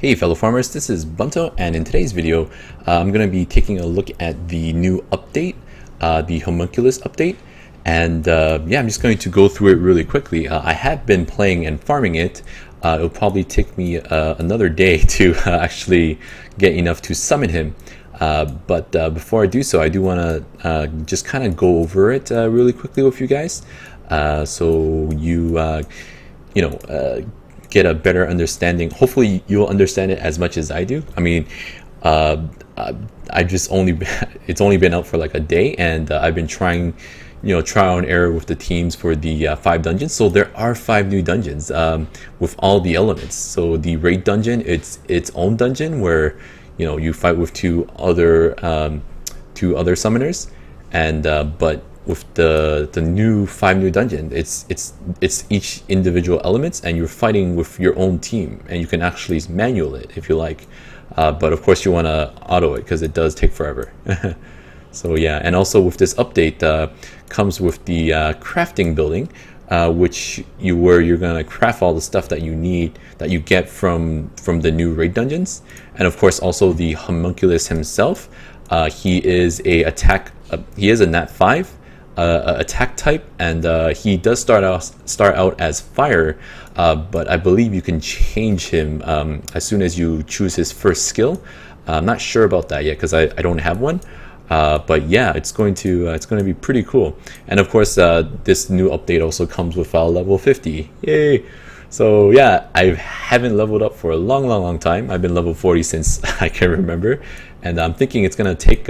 Hey fellow farmers, this is Bunto, and in today's video I'm going to be taking a look at the new update, the homunculus update, and yeah, I'm just going to go through it really quickly. I have been playing and farming it. It'll probably take me another day to actually get enough to summon him, but before I do so, I do want to just kind of go over it really quickly with you guys, so you know, get a better understanding. Hopefully you'll understand it as much as I do. I mean, I just it's only been out for like a day, and I've been trying, trial and error with the teams for the 5 dungeons. So there are 5 new dungeons with all the elements. So the raid dungeon, it's its own dungeon where you fight with two other summoners, and but with the new 5 new dungeon, it's each individual elements, and you're fighting with your own team, and you can actually manual it if you like, but of course you want to auto it because it does take forever. So yeah, and also with this update comes with the crafting building, which you're gonna craft all the stuff that you need, that you get from the new raid dungeons. And of course also the homunculus himself. He is a nat 5 attack type, and he does start out as fire, but I believe you can change him as soon as you choose his first skill. I'm not sure about that yet because I don't have one, but yeah, it's going to be pretty cool. And of course this new update also comes with level 50. Yay! So yeah, I haven't leveled up for a long time. I've been level 40 since I can remember, and I'm thinking it's gonna take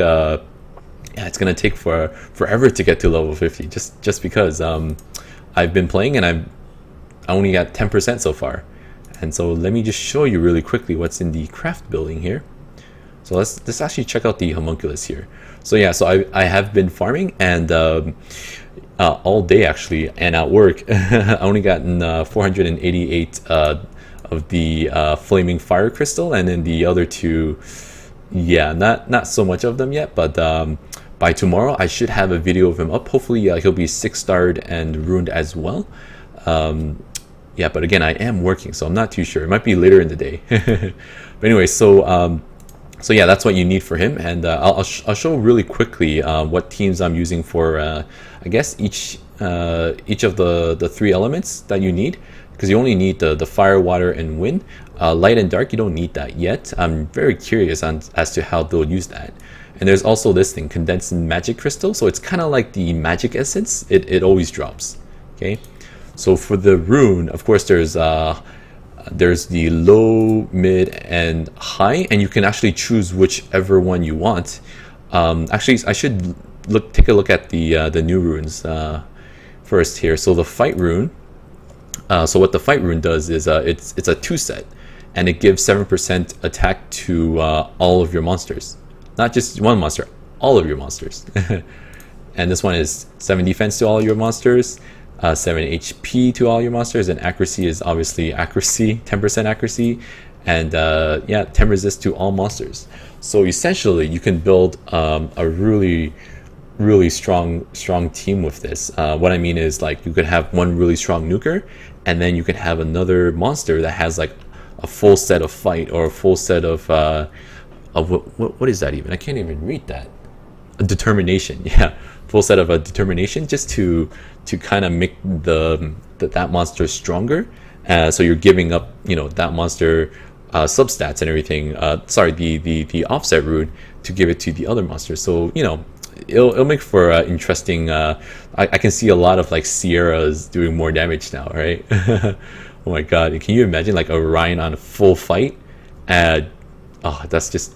it's gonna take forever to get to level 50, just because I've been playing and I only got 10% so far. And so let me just show you really quickly what's in the craft building here. So let's actually check out the homunculus here. So yeah, so I have been farming, and all day actually, and at work I only gotten 488 of the flaming fire crystal, and then the other 2, yeah, not so much of them yet, but by tomorrow I should have a video of him up. Hopefully he'll be 6-starred and ruined as well. Yeah, but again, I am working, so I'm not too sure. It might be later in the day. But anyway, so yeah, that's what you need for him, and I'll show really quickly what teams I'm using for I guess each of the 3 elements that you need, because you only need the fire, water, and wind. Light and dark, you don't need that yet. I'm very curious as to how they'll use that. And there's also this thing, condensed magic crystal, so it's kind of like the magic essence. It always drops. Okay, so for the rune, of course there's the low, mid, and high, and you can actually choose whichever one you want. Actually, I should take a look at the new runes first here. So the fight rune. So what the fight rune does is it's a 2 set, and it gives 7% attack to all of your monsters, not just one monster, all of your monsters. And this one is 7 defense to all your monsters, 7 HP to all your monsters, and accuracy is obviously accuracy, 10% accuracy, and yeah, 10 resist to all monsters. So essentially you can build a really strong team with this. What I mean is, like, you could have one really strong nuker, and then you could have another monster that has like a full set of fight, or a full set of what is that even? I can't even read that. A determination. Yeah, full set of a determination, just to kind of make that monster stronger. So you're giving up that monster substats and everything, sorry, the offset rune, to give it to the other monster. So it'll make for interesting. I can see a lot of like Sierras doing more damage now, right? Oh my god, can you imagine like Orion on full fight? That's just,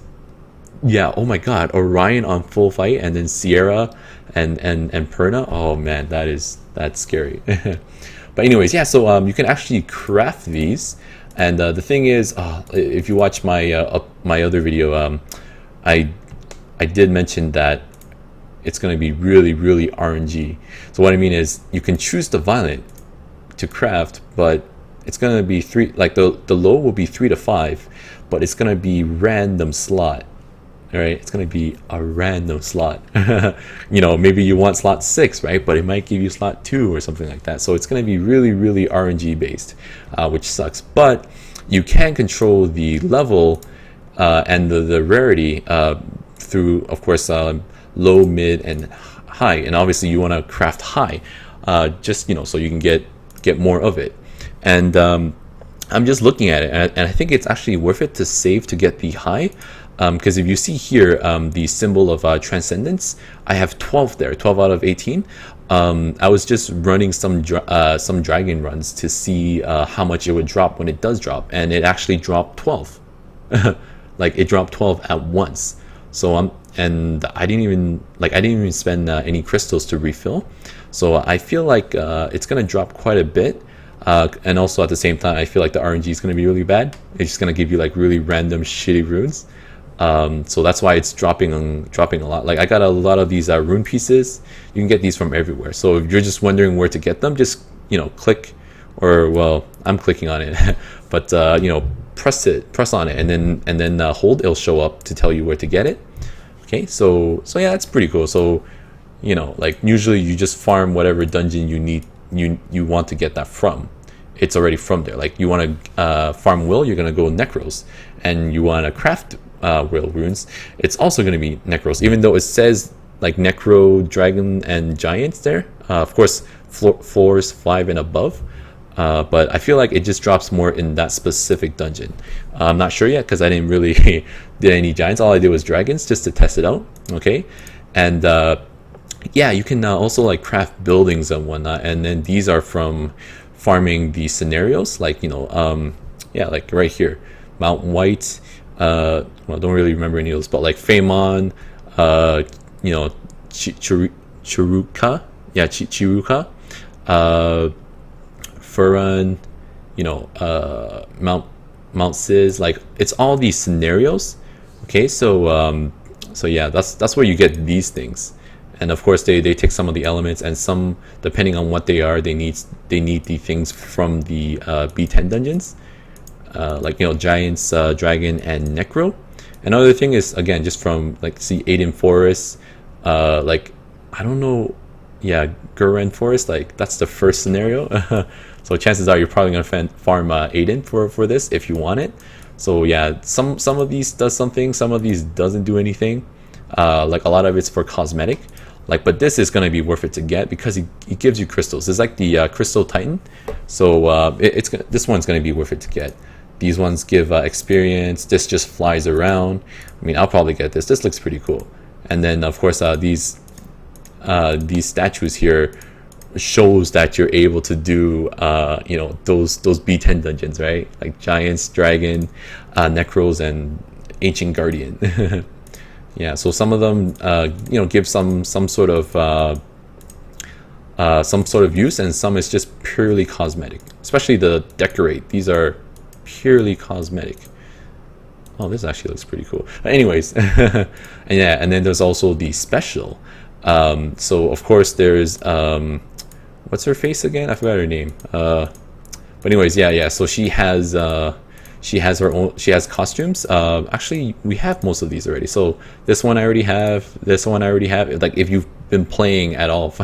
yeah, oh my god, Orion on full fight, and then Sierra and Perna. Oh man, that's scary. But anyways, yeah, so you can actually craft these, and the thing is, if you watch my my other video, I did mention that it's going to be really RNG. So what I mean is, you can choose the violent to craft, but it's going to be 3, like the low will be 3 to 5, but it's going to be random slot. All right, it's going to be a random slot. Maybe you want slot 6, right? But it might give you slot 2 or something like that. So it's going to be really RNG based, which sucks. But you can control the level and the rarity through, of course, low, mid, and high. And obviously, you want to craft high, just so you can get more of it. And I'm just looking at it, and I think it's actually worth it to save to get the high. Because if you see here the symbol of transcendence, I have 12 there, 12 out of 18. I was just running some dragon runs to see how much it would drop when it does drop, and it actually dropped 12. Like it dropped 12 at once. So and I didn't even spend any crystals to refill. So I feel like it's gonna drop quite a bit. And also at the same time, I feel like the RNG is gonna be really bad. It's just gonna give you like really random shitty runes. So that's why it's dropping a lot. Like I got a lot of these rune pieces. You can get these from everywhere. So if you're just wondering where to get them, just click, or well, I'm clicking on it, but press on it, and then hold. It'll show up to tell you where to get it. Okay, so yeah, it's pretty cool. So like usually you just farm whatever dungeon you want to get that from. It's already from there. Like you want to farm will, you're gonna go necros, and you want to craft will runes, it's also going to be necros, even though it says like necro, dragon, and giants there. Of course, floors 5 and above, but I feel like it just drops more in that specific dungeon. I'm not sure yet because I didn't really did any giants. All I did was dragons just to test it out. Okay, and yeah, you can also like craft buildings and whatnot, and then these are from farming the scenarios, like yeah, like right here, Mount White. Well, I don't really remember any of those, but like Feymon, Chiruka, yeah, Chiruka, Furan, Mount Sis, like it's all these scenarios. Okay, so yeah, that's where you get these things, and of course they take some of the elements, and some, depending on what they are, they need the things from the B10 dungeons. Like giants, dragon, and necro. Another thing is, again, just from like see Aiden Forest, like I don't know, yeah, Guren Forest, like that's the first scenario. So chances are you're probably gonna farm Aiden for this if you want it. So yeah, some of these does something, some of these doesn't do anything. Like a lot of it's for cosmetic. Like, but this is gonna be worth it to get because it gives you crystals. It's like the Crystal Titan. So this one's gonna be worth it to get. These ones give experience. This just flies around. I mean, I'll probably get this. This looks pretty cool. And then, of course, these statues here shows that you're able to do, those B10 dungeons, right? Like giants, dragon, necros, and ancient guardian. Yeah. So some of them, give some sort of use, and some is just purely cosmetic. Especially the decorate. These are purely cosmetic. Oh, this actually looks pretty cool. Anyways, and yeah, and then there's also the special. So of course there's what's her face again? I forgot her name. But anyways, yeah. So she has her own. She has costumes. Actually, we have most of these already. So this one I already have. This one I already have. Like if you've been playing at all,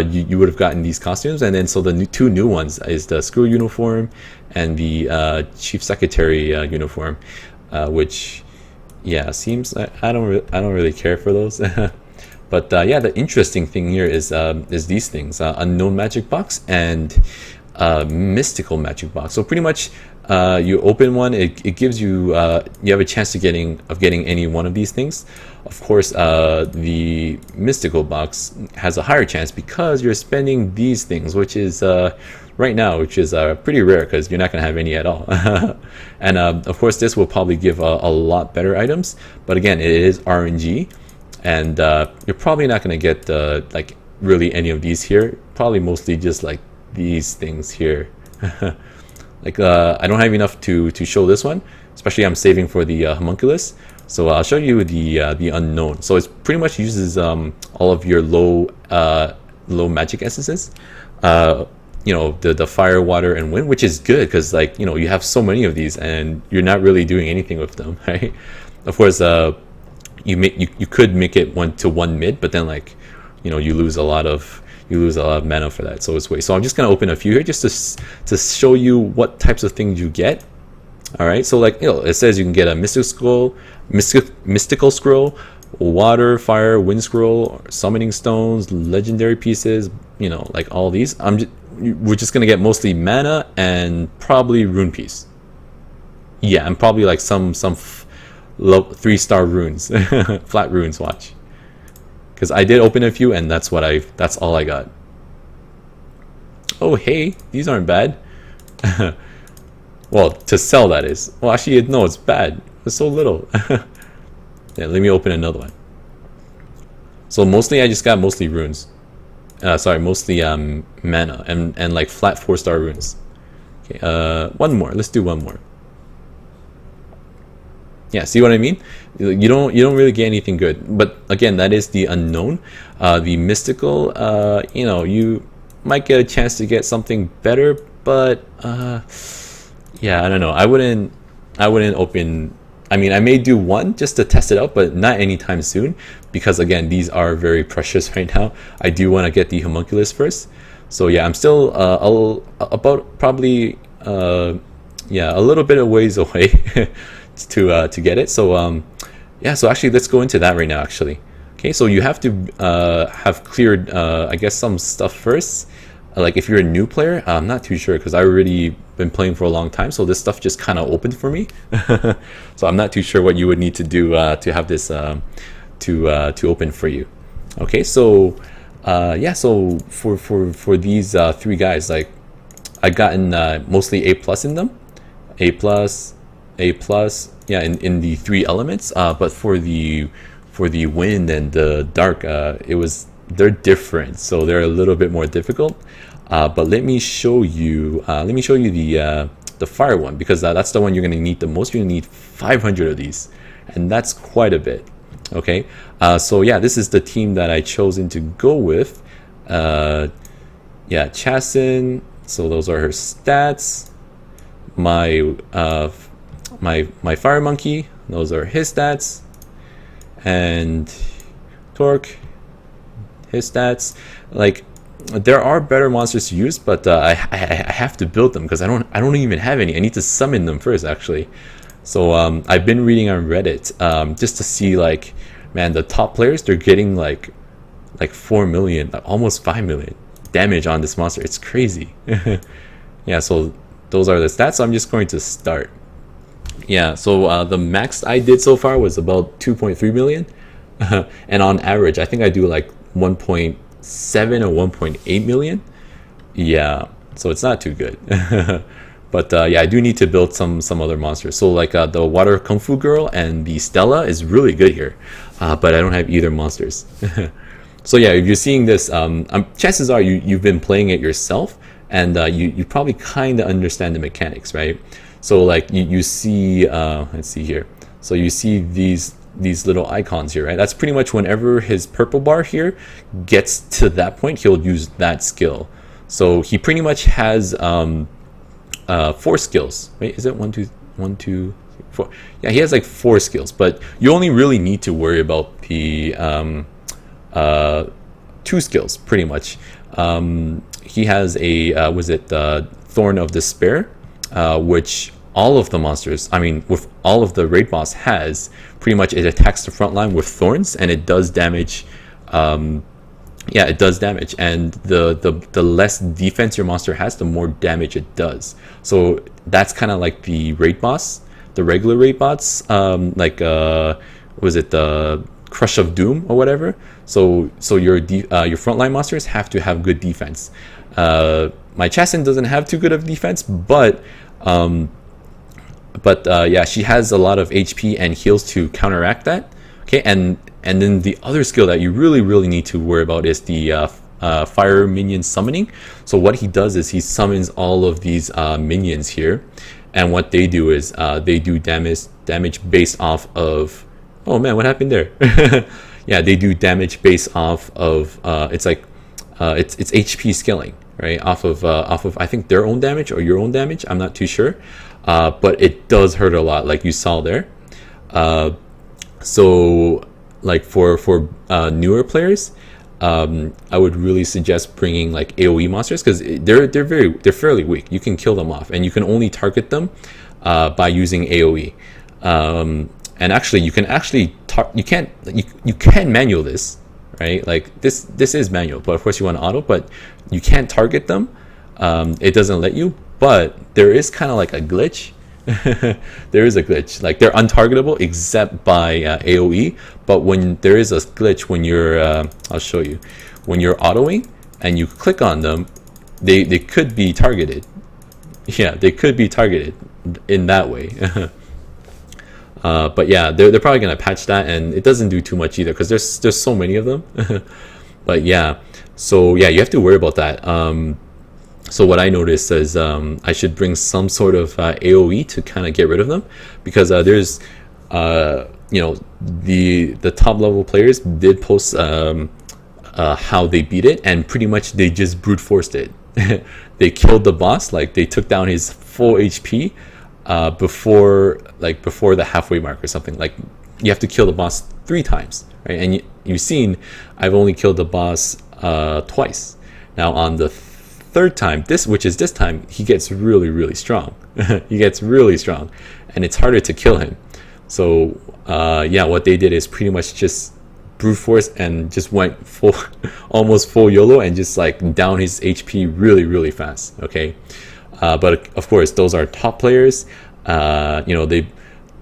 you would have gotten these costumes. And then so the two new ones is the screw uniform and the chief secretary uniform, which yeah, seems I don't really care for those. But yeah, the interesting thing here is these things: unknown magic box and mystical magic box. So pretty much, you open one, it gives you you have a chance of getting any one of these things. Of course, the mystical box has a higher chance because you're spending these things, which is right now, which is pretty rare because you're not going to have any at all. And of course, this will probably give a lot better items. But again, it is RNG, and you're probably not going to get like really any of these here. Probably mostly just like these things here. Like I don't have enough to show this one, especially I'm saving for the homunculus. So I'll show you the unknown. So it pretty much uses all of your low magic essences. The fire, water, and wind, which is good because like you have so many of these and you're not really doing anything with them, right? Of course, you could make it 1-to-1 mid, but then like you lose a lot of mana for that, so it's waste. So I'm just gonna open a few here just to show you what types of things you get All right, so like, it says you can get a mystical scroll, water, fire, wind scroll, summoning stones, legendary pieces. Like all these. We're just gonna get mostly mana and probably rune piece. Yeah, and probably like some low 3-star runes, flat runes. Watch, because I did open a few, and that's all I got. Oh hey, these aren't bad. Well, to sell, that is. Well, actually, no, it's bad. It's so little. Yeah, let me open another one. So mostly I just got runes. Mostly mana and like flat 4-star runes. Okay, one more. Let's do one more. Yeah, see what I mean? You don't really get anything good. But again, that is the unknown. The mystical, you might get a chance to get something better, but yeah, I don't know. I wouldn't open. I mean, I may do one just to test it out, but not anytime soon, because again, these are very precious right now. I do want to get the homunculus first. So yeah, I'm still about probably yeah, a little bit of ways away to get it. So yeah, so actually let's go into that right now actually. Okay, so you have to have cleared I guess some stuff first. Like if you're a new player, I'm not too sure because I already been playing for a long time, so this stuff just kind of opened for me. So I'm not too sure what you would need to do to have this to open for you. Okay, so yeah, so for these 3 guys, like I gotten mostly A+ in them, A+, yeah, in the 3 elements. But for the wind and the dark, they're different, so they're a little bit more difficult. But let me show you the fire one, because that's the one you're going to need the most. You're going to need 500 of these, and that's quite a bit. Okay, so yeah, this is the team that I chosen to go with. Yeah, Chasen. So those are her stats. My fire monkey. Those are his stats. And Torque, his stats. Like, there are better monsters to use, but I have to build them because I don't even have any. I need to summon them first, actually. So I've been reading on Reddit just to see, like, man, the top players, they're getting like 4 million, almost 5 million damage on this monster. It's crazy. Yeah, so those are the stats. So I'm just going to start. Yeah, so the max I did so far was about 2.3 million. And on average, I think I do like 1.7 or 1.8 million. Yeah, so it's not too good. But yeah, I do need to build some other monsters. So like the water kung fu girl and the Stella is really good here, but I don't have either monsters. So yeah, if you're seeing this, chances are you've been playing it yourself, and you probably kind of understand the mechanics, right? So like you see, let's see here. So you see these little icons here, right? That's pretty much whenever his purple bar here gets to that point, he'll use that skill. So he pretty much has 4 skills. Wait, is it 1, 2, 4? Yeah, he has like 4 skills, but you only really need to worry about the 2 skills pretty much. He has a Thorn of Despair, which all of the monsters, I mean, with all of the raid boss has, pretty much it attacks the front line with thorns, and it does damage. Yeah, it does damage, and the less defense your monster has, the more damage it does. So that's kind of like the raid boss, the regular raid bots, like was it the Crush of Doom or whatever. So your frontline monsters have to have good defense. My Chasen doesn't have too good of defense, but yeah, she has a lot of HP and heals to counteract that. Okay, and then the other skill that you really need to worry about is the fire minion summoning. So what he does is he summons all of these minions here, and what they do is they do damage based off of. Oh man, what happened there? Yeah, they do damage based off of it's like it's HP scaling, right? Off of I think their own damage or your own damage. I'm not too sure, but it does hurt a lot, like you saw there. So like for newer players, I would really suggest bringing like AoE monsters, because they're fairly weak. You can kill them off, and you can only target them by using AoE. And actually, you can you can manual this, right? Like this is manual, but of course you want auto, but you can't target them. It doesn't let you, but there is kind of like a glitch. There is a glitch, like they're untargetable except by AoE, but when there is a glitch when you're I'll show you, when you're autoing and you click on them, they could be targeted. Yeah, they could be targeted in that way. But yeah, they're probably gonna patch that, and it doesn't do too much either because there's so many of them. But yeah, so yeah, you have to worry about that. So what I noticed is I should bring some sort of AoE to kind of get rid of them, because there's you know, the top level players did post how they beat it, and pretty much they just brute forced it. They killed the boss, like they took down his full HP before the halfway mark or something. Like you have to kill the boss 3 times, right? And you've seen I've only killed the boss twice. Now on the third time, which is this time, he gets really strong. He gets really strong, and it's harder to kill him. So yeah, what they did is pretty much just brute force and just went full, almost full YOLO, and just like down his HP really fast. Okay, but of course those are top players. You know, they've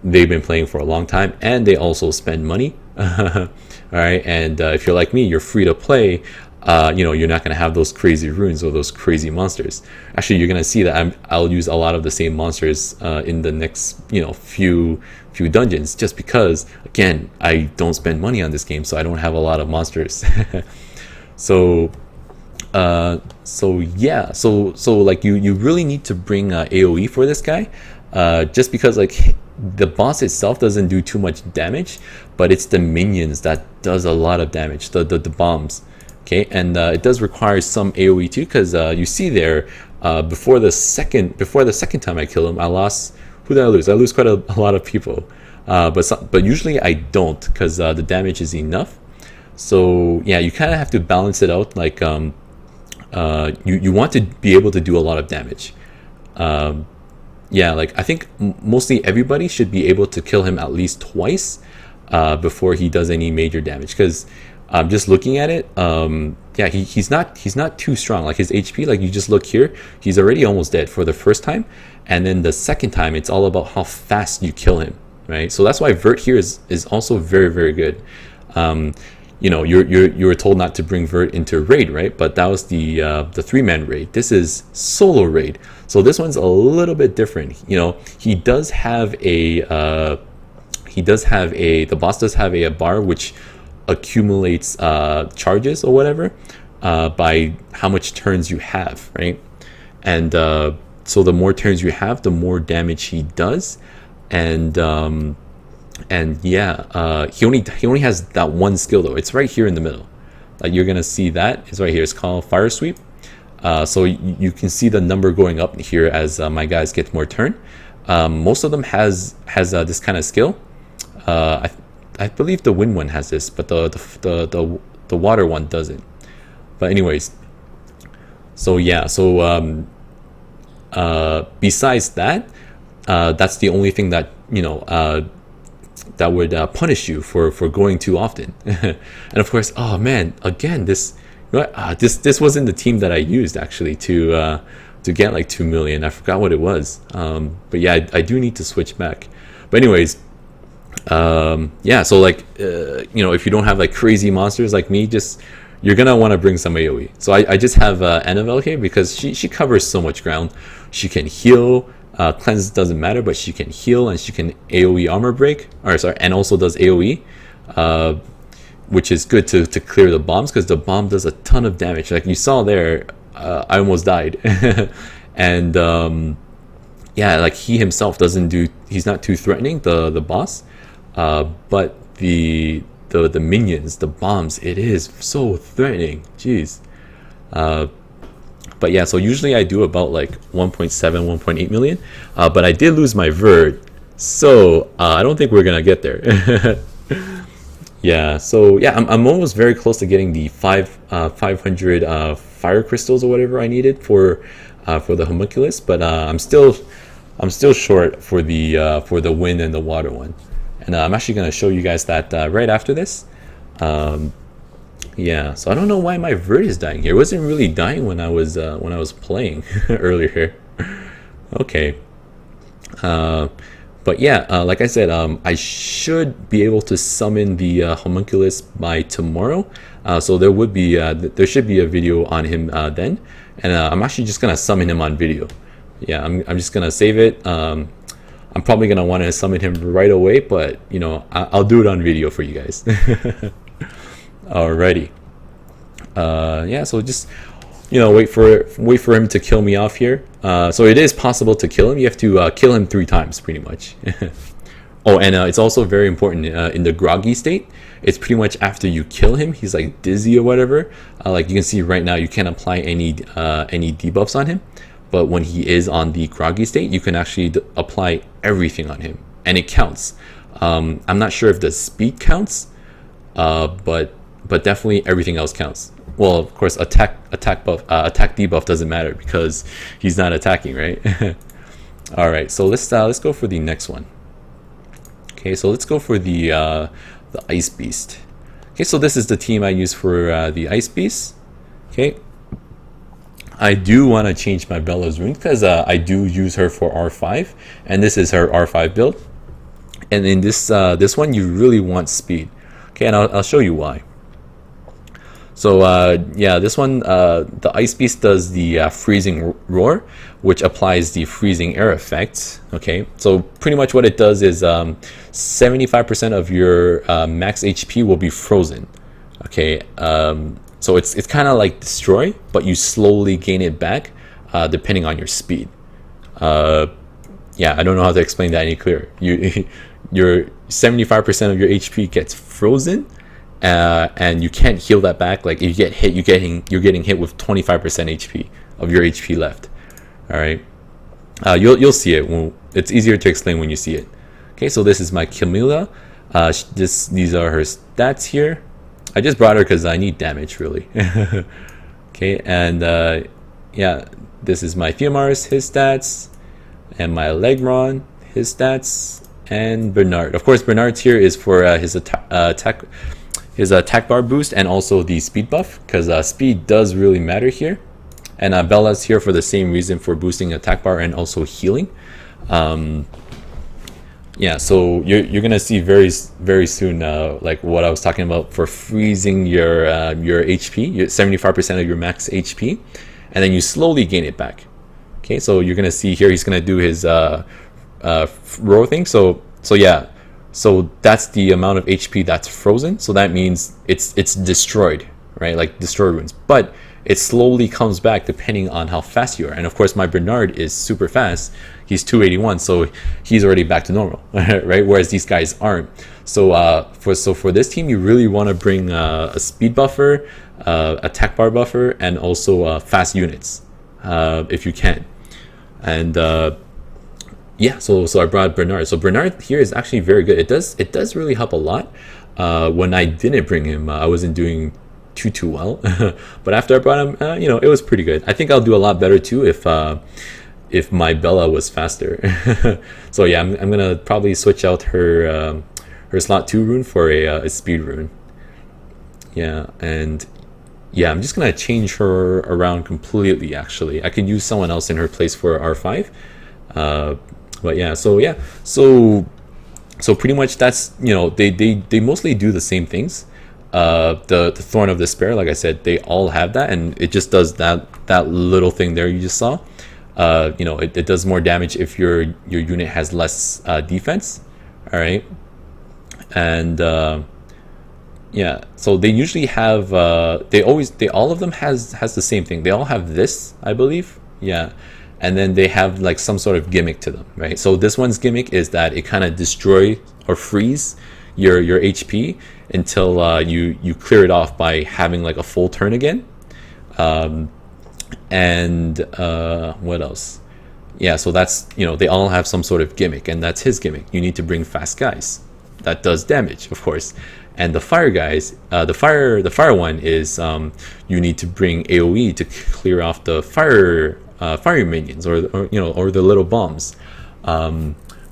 been playing for a long time, and they also spend money. All right, and if you're like me, you're free to play. You know, you're not going to have those crazy runes or those crazy monsters. Actually, you're going to see that I'll use a lot of the same monsters in the next, you know, few dungeons, just because, again, I don't spend money on this game, so I don't have a lot of monsters. So yeah, so like you really need to bring AoE for this guy, just because like the boss itself doesn't do too much damage, but it's the minions that does a lot of damage, the bombs. Okay, and it does require some AoE too, because you see there, before the second time I kill him, I lost. Who did I lose? I lose quite a lot of people, but usually I don't, because the damage is enough. So yeah, you kind of have to balance it out. Like you want to be able to do a lot of damage. Yeah, like I think mostly everybody should be able to kill him at least twice before he does any major damage, because just looking at it, yeah, he's not too strong. Like his HP, like you just look here, he's already almost dead for the first time, and then the second time it's all about how fast you kill him, right? So that's why Vert here is also very good. You know, you were told not to bring Vert into raid, right? But that was the 3-man raid. This is solo raid, so this one's a little bit different. You know, the boss does have a bar which accumulates charges or whatever by how much turns you have, right? And so the more turns you have, the more damage he does. And yeah, he only has that one skill though. It's right here in the middle. Like you're gonna see that it's right here. It's called Fire Sweep. So you can see the number going up here as my guys get more turn. Most of them has this kind of skill. I believe the wind one has this, but the water one doesn't. But anyways, so yeah, so besides that, that's the only thing that, you know, that would punish you for going too often. And of course, oh man, again, this wasn't the team that I used actually to get like 2 million. I forgot what it was. But yeah, I do need to switch back. But anyways, yeah, so like you know, if you don't have like crazy monsters like me, just you're gonna want to bring some AoE. So I just have Annabelle here because she covers so much ground. She can heal, cleanse doesn't matter, but she can heal, and she can AoE armor break, or sorry, and also does AoE, which is good to clear the bombs, because the bomb does a ton of damage. Like you saw there, I almost died. And yeah, like he himself he's not too threatening, the boss. But the minions, the bombs, it is so threatening. Jeez. But yeah, so usually I do about like 1.7, 1.8 million. But I did lose my Vert, so I don't think we're gonna get there. Yeah, so yeah, I'm almost very close to getting the 500 fire crystals or whatever I needed for the homunculus, but I'm still I'm still short for the wind and the water one, and I'm actually going to show you guys that right after this. Yeah, so I don't know why my vert is dying here. It wasn't really dying when I was playing earlier. Okay, but yeah, like I said, I should be able to summon the homunculus by tomorrow. So there should be a video on him then, and I'm actually just gonna summon him on video. Yeah, I'm just gonna save it. I'm probably gonna want to summon him right away, but you know, I'll do it on video for you guys. Alrighty. Yeah, so just, you know, wait for him to kill me off here. So it is possible to kill him. You have to kill him 3 times pretty much. Oh, and it's also very important in the groggy state. It's pretty much after you kill him, he's like dizzy or whatever. Like you can see right now, you can't apply any debuffs on him. But when he is on the groggy state, you can actually apply everything on him, and it counts. I'm not sure if the speed counts, but definitely everything else counts. Well, of course, attack debuff doesn't matter because he's not attacking, right? All right, so let's go for the next one. Okay, so let's go for the Ice Beast. Okay, so this is the team I use for the Ice Beast. Okay, I do want to change my Bella's rune because I do use her for R5, and this is her R5 build. And in this one, you really want speed. Okay, and I'll show you why. So yeah, this one, the Ice Beast does the freezing roar, which applies the freezing air effect. Okay, so pretty much what it does is 75% of your max HP will be frozen. Okay, so it's kind of like destroy, but you slowly gain it back depending on your speed. Yeah, I don't know how to explain that any clearer. Your 75% of your HP gets frozen. And you can't heal that back. Like if you get hit, you're getting hit with 25% HP of your HP left. All right, you'll see it. It's easier to explain when you see it. Okay, so this is my Camilla. These are her stats here. I just brought her because I need damage really. Okay, and yeah, this is my Theomars, his stats, and my Legron, his stats, and Bernard. Of course, Bernard's here is for his attack. His attack bar boost and also the speed buff, because speed does really matter here. And Bella's here for the same reason, for boosting attack bar and also healing. Yeah, so you're gonna see very soon like what I was talking about for freezing your HP, your 75% of your max HP, and then you slowly gain it back. Okay, so you're gonna see here he's gonna do his roar thing. So yeah. So that's the amount of HP that's frozen. So that means it's destroyed, right? Like destroy runes. But it slowly comes back depending on how fast you are. And of course, my Bernard is super fast. He's 281, so he's already back to normal, right? Whereas these guys aren't. So for this team, you really want to bring a speed buffer, attack bar buffer, and also fast units if you can. And yeah, so I brought Bernard. So Bernard here is actually very good. It does really help a lot. When I didn't bring him, I wasn't doing too well. But after I brought him, you know, it was pretty good. I think I'll do a lot better too if my Bella was faster. So yeah, I'm gonna probably switch out her slot 2 rune for a speed rune. Yeah, and yeah, I'm just gonna change her around completely. Actually, I could use someone else in her place for R5. But yeah, so pretty much that's, you know, they mostly do the same things. The Thorn of Despair, like I said, they all have that, and it just does that little thing there you just saw. You know, it does more damage if your unit has less defense. All right, and yeah, so they usually have all of them has the same thing. They all have this, I believe. Yeah. And then they have like some sort of gimmick to them, right? So this one's gimmick is that it kind of destroy or freeze your HP until you clear it off by having like a full turn again. And what else? Yeah, so that's, you know, they all have some sort of gimmick, and that's his gimmick. You need to bring fast guys. That does damage, of course. And the fire guys, the fire one is you need to bring AoE to clear off the fire minions or you know, or the little bombs.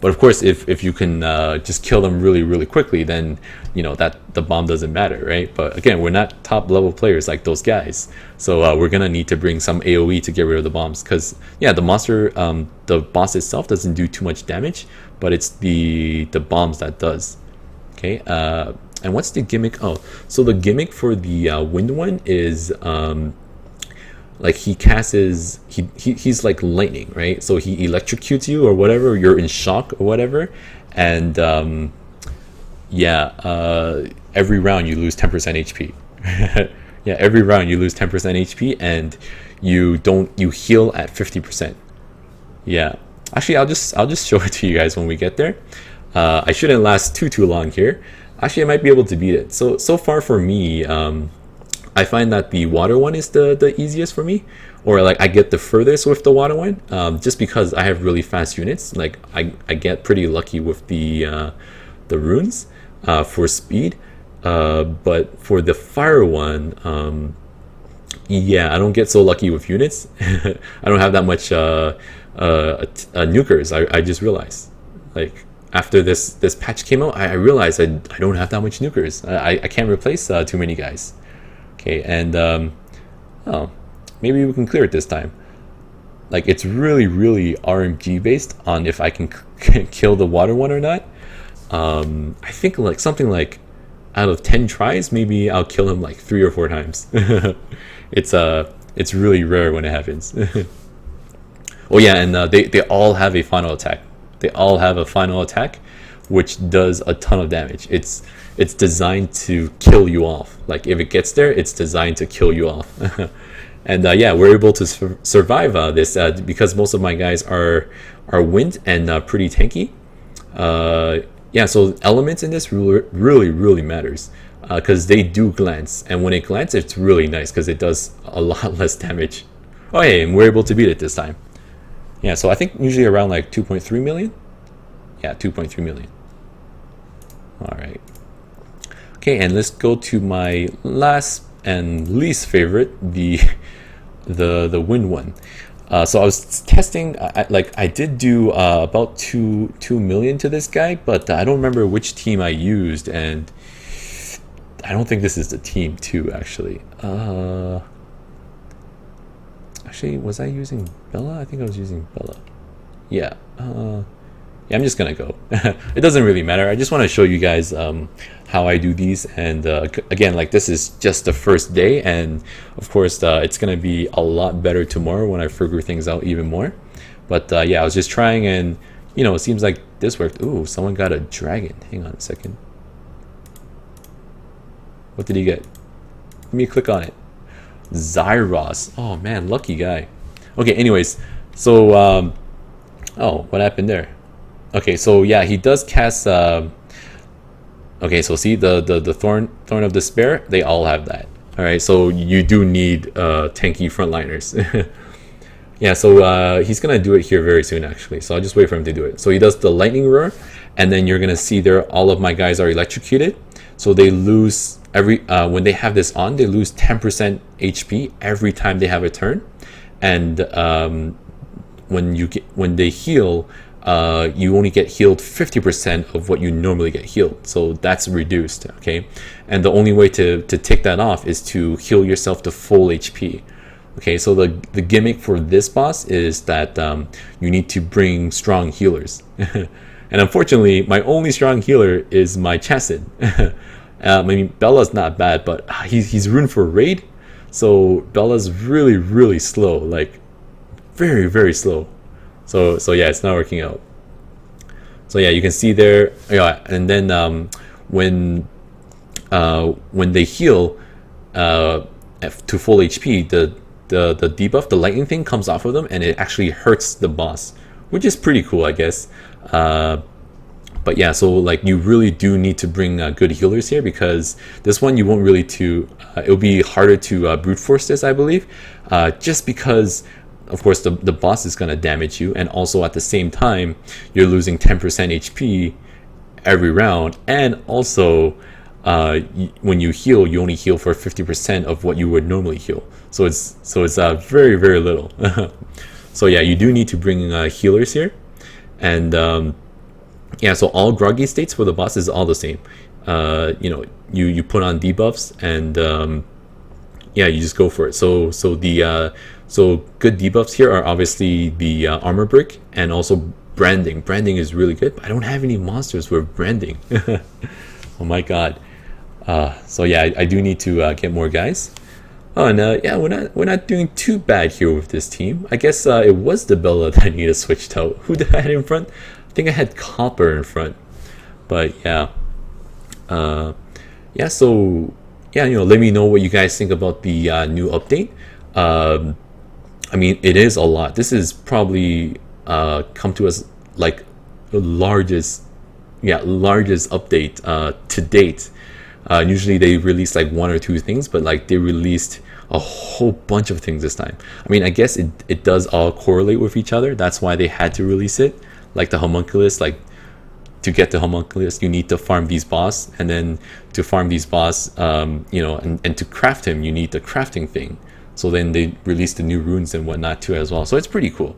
But of course, if you can just kill them really quickly, then that the bomb doesn't matter, right? But again, we're not top level players like those guys, so we're gonna need to bring some AOE to get rid of the bombs, because yeah, the monster, the boss itself doesn't do too much damage, but it's the bombs that does. Okay, and what's the gimmick? Oh, so the gimmick for the wind one is like he casts he's like lightning, right? So he electrocutes you or whatever, you're in shock or whatever, and every round you lose 10% HP. Yeah, every round you lose 10% HP, and you heal at 50%. Yeah, actually I'll just show it to you guys when we get there. I shouldn't last too long here. Actually, I might be able to beat it. So far for me, I find that the water one is the easiest for me, or like I get the furthest with the water one, just because I have really fast units. Like I get pretty lucky with the runes for speed, but for the fire one, yeah, I don't get so lucky with units. I don't have that much nukers. I just realized, like after this patch came out, I realized I don't have that much nukers. I can't replace too many guys. Okay, and oh, maybe we can clear it this time. Like it's really RNG based on if I can kill the water one or not. I think like something like out of 10 tries, maybe I'll kill him like 3 or 4 times. It's really rare when it happens. Oh yeah, and they all have a final attack. They all have a final attack, which does a ton of damage. It's designed to kill you off. Like if it gets there, it's designed to kill you off. And yeah, we're able to survive this because most of my guys are wind and pretty tanky. Yeah, so elements in this really matters, because they do glance, and when it glances, it's really nice because it does a lot less damage. Oh hey, and we're able to beat it this time. Yeah, so I think usually around like 2.3 million. Yeah, 2.3 million. All right. Okay, and let's go to my last and least favorite, the wind one. So I was testing, I did do about 2 million to this guy, but I don't remember which team I used, and I don't think this is the team too, actually. Actually, was I using Bella? I think I was using Bella. Yeah. Yeah, I'm just gonna go. It doesn't really matter. I just want to show you guys how I do these, and again, like this is just the first day, and of course it's gonna be a lot better tomorrow when I figure things out even more. But yeah, I was just trying, and it seems like this worked. Ooh, someone got a dragon. Hang on a second. What did he get? Let me click on it. Zyros. Oh man, lucky guy. Okay, anyways, so oh, what happened there? Okay, so yeah, he does cast okay, so see the thorn of despair, they all have that. All right, so you do need tanky frontliners. Yeah, so he's gonna do it here very soon, actually, so I'll just wait for him to do it. So he does the lightning roar, and then you're gonna see there all of my guys are electrocuted, so they lose every when they have this on, they lose 10% HP every time they have a turn. And when they heal, you only get healed 50% of what you normally get healed, so that's reduced. Okay, and the only way to take that off is to heal yourself to full HP. Okay, so the gimmick for this boss is that you need to bring strong healers. And unfortunately, my only strong healer is my Chassid. I mean, Bella's not bad, but he's ruined for raid, so Bella's really slow, like very slow. So yeah, it's not working out. So yeah, you can see there. Yeah, and then when they heal to full HP, the debuff, the lightning thing, comes off of them, and it actually hurts the boss, which is pretty cool, I guess. But yeah, so like you really do need to bring good healers here, because this one you won't really it'll be harder to brute force this, I believe, just because of course the boss is going to damage you, and also at the same time you're losing 10% HP every round, and also when you heal, you only heal for 50% of what you would normally heal, so it's very little. So yeah, you do need to bring healers here. And yeah, so all groggy states for the boss is all the same. You know, you put on debuffs, and yeah, you just go for it. So so good debuffs here are obviously the armor brick and also branding. Branding is really good, but I don't have any monsters with branding. Oh my god. So yeah, I do need to get more guys. Oh, and yeah, we're not doing too bad here with this team. I guess it was the Bella that I need to switch out. Who did I have in front? I think I had Copper in front. But yeah, yeah. So yeah, you know, let me know what you guys think about the new update. I mean, it is a lot. This is probably come to us like the largest update to date. Usually they release like one or two things, but like they released a whole bunch of things this time. I mean, I guess it does all correlate with each other. That's why they had to release it. Like the homunculus, like to get the homunculus, you need to farm these boss, and then to farm these boss, you know, and to craft him, you need the crafting thing. So then they released the new runes and whatnot too as well. So it's pretty cool.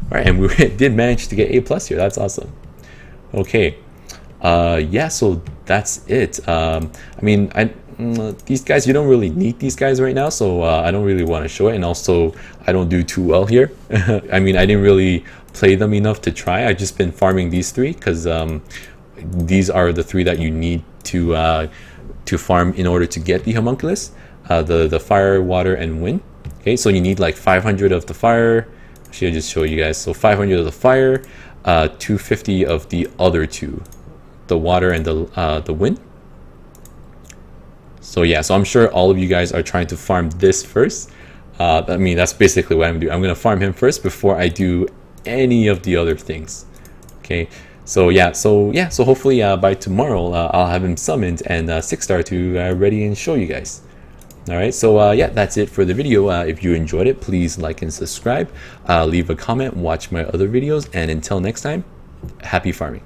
All right, and we did manage to get A+ here. That's awesome. Okay. Yeah, so that's it. I mean, these guys, you don't really need these guys right now, so I don't really want to show it. And also, I don't do too well here. I mean, I didn't really play them enough to try. I've just been farming these three because these are the three that you need to farm in order to get the homunculus. The fire, water, and wind. Okay, so you need like 500 of the fire. Actually, I'll just show you guys. So 500 of the fire, 250 of the other two, the water and the wind. So yeah, so I'm sure all of you guys are trying to farm this first. I mean, that's basically what I'm doing. I'm gonna farm him first before I do any of the other things. Okay, so yeah, so hopefully by tomorrow I'll have him summoned and 6-star to ready and show you guys. All right, so yeah, that's it for the video. If you enjoyed it, please like and subscribe, leave a comment, watch my other videos, and until next time, happy farming.